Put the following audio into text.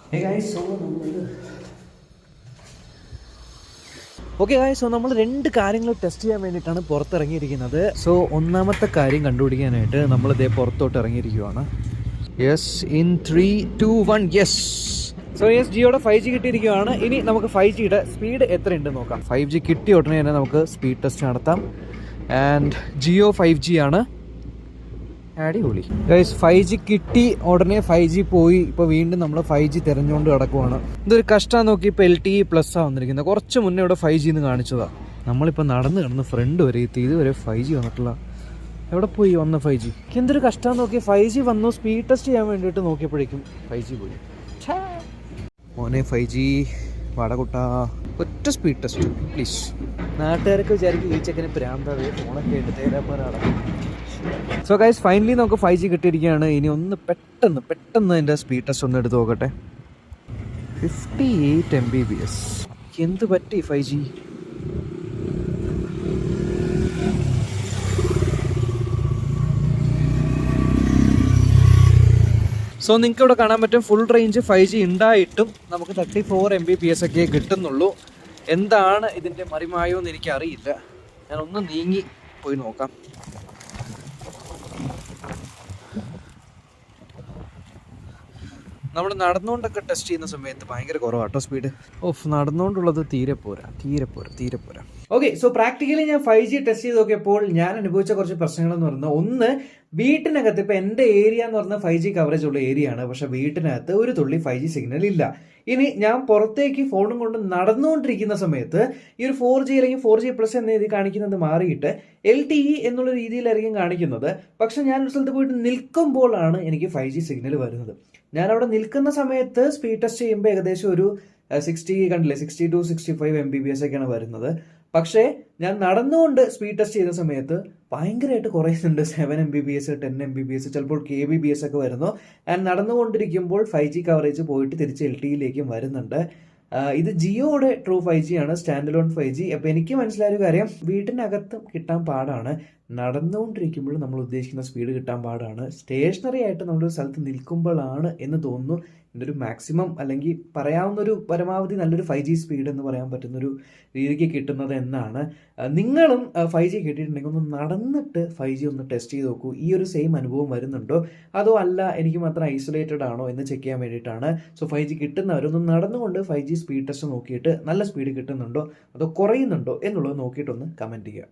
Okay guys, so നമ്മൾ രണ്ട് കാര്യങ്ങൾ ടെസ്റ്റ് ചെയ്യാൻ വേണ്ടിയിട്ടാണ് പുറത്തിറങ്ങിയിരിക്കുന്നത്. സോ ഒന്നാമത്തെ കാര്യം കണ്ടുപിടിക്കാനായിട്ട് നമ്മൾ ഇതേ പുറത്തോട്ട് ഇറങ്ങിയിരിക്കുവാണ്. Yes, in 3, 2, 1 yes. So yes, ജിയോയുടെ 5G കിട്ടിയിരിക്കുകയാണ്. ഇനി നമുക്ക് 5Gയുടെ സ്പീഡ് എത്രയുണ്ട് നോക്കാം. 5G കിട്ടിയ ഉടനെ തന്നെ നമുക്ക് സ്പീഡ് ടെസ്റ്റ് നടത്താം. ആൻഡ് ജിയോ 5G ആണ്. അടിപൊളി ഗൈസ്, 5G കിട്ടി ഉടനെ 5G പോയി. ഇപ്പോൾ വീണ്ടും നമ്മൾ 5G തിരഞ്ഞുകൊണ്ട് കിടക്കുവാണ്. ഇതൊരു കഷ്ടം നോക്കി. ഇപ്പോൾ LTE+ വന്നിരിക്കുന്നത്. കുറച്ച് മുന്നേ ഇവിടെ 5G എന്ന് കാണിച്ചതാണ്. നമ്മളിപ്പോൾ നടന്ന് കിടന്ന് ഫ്രണ്ട് വരെ എത്തി. ഇതുവരെ 5G വന്നിട്ടില്ല. എവിടെ പോയി വന്ന 5G? എന്തൊരു കഷ്ടം നോക്കി. 5G വന്നു. സ്പീഡ് ടെസ്റ്റ് ചെയ്യാൻ വേണ്ടിയിട്ട് നോക്കിയപ്പോഴേക്കും 5G പോയി. മോനെ 5G വടകുട്ട, ഒറ്റ സ്പീഡ് ടെസ്റ്റ് പ്ലീസ്. നാട്ടുകാരൊക്കെ വിചാരിക്കും ഈ ചെക്കന് പ്രാന്താവേ, ഫോണൊക്കെ എടുത്തേരാപ്പാടാണ്. സോ ഗൈസ്, ഫൈനലി നമുക്ക് 5G കിട്ടിയിരിക്കുകയാണ്. ഇനി ഒന്ന് പെട്ടെന്ന് അതിൻ്റെ സ്പീഡ് ടെസ്റ്റ് ഒന്ന് എടുത്ത് നോക്കട്ടെ. 58 Mbps. എന്ത് പറ്റി 5G? സോ നിങ്ങൾക്ക് ഇവിടെ കാണാൻ പറ്റും, ഫുൾ റേഞ്ച് 5G ഉണ്ടായിട്ടും നമുക്ക് 34 Mbps ഒക്കെ കിട്ടുന്നുള്ളൂ. എന്താണ് ഇതിൻ്റെ മറിമായോ എന്ന് എനിക്കറിയില്ല. ഞാനൊന്ന് നീങ്ങി പോയി നോക്കാം. നമ്മൾ നടന്നുകൊണ്ടൊക്കെ ടെസ്റ്റ് ചെയ്യുന്ന സമയത്ത് ഭയങ്കര കുറവാട്ടോ സ്പീഡ്. നടന്നുകൊണ്ടുള്ളത് തീരെ പോരാ. ഓക്കെ, സോ പ്രാക്ടിക്കലി ഞാൻ 5G ടെസ്റ്റ് ചെയ്ത് നോക്കിയപ്പോൾ ഞാൻ അനുഭവിച്ച കുറച്ച് പ്രശ്നങ്ങൾ എന്ന് പറഞ്ഞാൽ, ഒന്ന്, വീട്ടിനകത്ത് ഇപ്പം എൻ്റെ ഏരിയ എന്ന് പറഞ്ഞാൽ 5G കവറേജ് ഉള്ള ഏരിയ ആണ്. പക്ഷെ വീട്ടിനകത്ത് ഒരു തുള്ളി 5G സിഗ്നൽ ഇല്ല. ഇനി ഞാൻ പുറത്തേക്ക് ഫോണും കൊണ്ട് നടന്നുകൊണ്ടിരിക്കുന്ന സമയത്ത് ഈ ഒരു 4G അല്ലെങ്കിൽ 4G+ എന്ന രീതി കാണിക്കുന്നത് മാറിയിട്ട് LTE എന്നുള്ള രീതിയിലായിരിക്കും കാണിക്കുന്നത്. പക്ഷെ ഞാൻ ഒരു സ്ഥലത്ത് പോയിട്ട് നിൽക്കുമ്പോഴാണ് എനിക്ക് 5G സിഗ്നൽ വരുന്നത്. ഞാൻ അവിടെ നിൽക്കുന്ന സമയത്ത് സ്പീഡ് ടെസ്റ്റ് ചെയ്യുമ്പോൾ ഏകദേശം ഒരു 60 കണ്ടില്ലേ, 60 to 65 Mbps ഒക്കെയാണ് വരുന്നത്. പക്ഷേ ഞാൻ നടന്നുകൊണ്ട് സ്പീഡ് ടെസ്റ്റ് ചെയ്യുന്ന സമയത്ത് ഭയങ്കരമായിട്ട് കുറയുന്നുണ്ട്. 7 Mbps, 10 Mbps, ചിലപ്പോൾ kbps ഒക്കെ വരുന്നു. ഞാൻ നടന്നുകൊണ്ടിരിക്കുമ്പോൾ 5G കവറേജ് പോയിട്ട് തിരിച്ച് LTEയിലേക്കും വരുന്നുണ്ട്. ഇത് ജിയോയുടെ ട്രൂ 5G ആണ്, സ്റ്റാൻഡ് അലോൺ 5G. അപ്പോൾ എനിക്ക് മനസ്സിലായൊരു കാര്യം, വീട്ടിനകത്തും കിട്ടാൻ പാടാണ്, നടന്നുകൊണ്ടിരിക്കുമ്പോൾ നമ്മൾ ഉദ്ദേശിക്കുന്ന സ്പീഡ് കിട്ടാൻ പാടാണ്, സ്റ്റേഷനറി ആയിട്ട് നമ്മളൊരു സ്ഥലത്ത് നിൽക്കുമ്പോഴാണ് എന്ന് തോന്നുന്നു ഇതിൻ്റെ ഒരു മാക്സിമം അല്ലെങ്കിൽ പറയാവുന്നൊരു പരമാവധി നല്ലൊരു 5G സ്പീഡ് എന്ന് പറയാൻ പറ്റുന്നൊരു രീതിക്ക് കിട്ടുന്നത് എന്നാണ്. നിങ്ങളും 5G കിട്ടിയിട്ടുണ്ടെങ്കിൽ ഒന്ന് നടന്നിട്ട് 5G ഒന്ന് ടെസ്റ്റ് ചെയ്ത് നോക്കൂ. ഈ ഒരു സെയിം അനുഭവം വരുന്നുണ്ടോ, അതോ അല്ല എനിക്ക് മാത്രം ഐസൊലേറ്റഡ് ആണോ എന്ന് ചെക്ക് ചെയ്യാൻ വേണ്ടിയിട്ടാണ്. സോ 5G കിട്ടുന്നവരൊന്ന് നടന്നുകൊണ്ട് 5G സ്പീഡ് ടെസ്റ്റ് നോക്കിയിട്ട് നല്ല സ്പീഡ് കിട്ടുന്നുണ്ടോ അതോ കുറയുന്നുണ്ടോ എന്നുള്ളത് നോക്കിയിട്ടൊന്ന് കമൻറ്റ് ചെയ്യുക.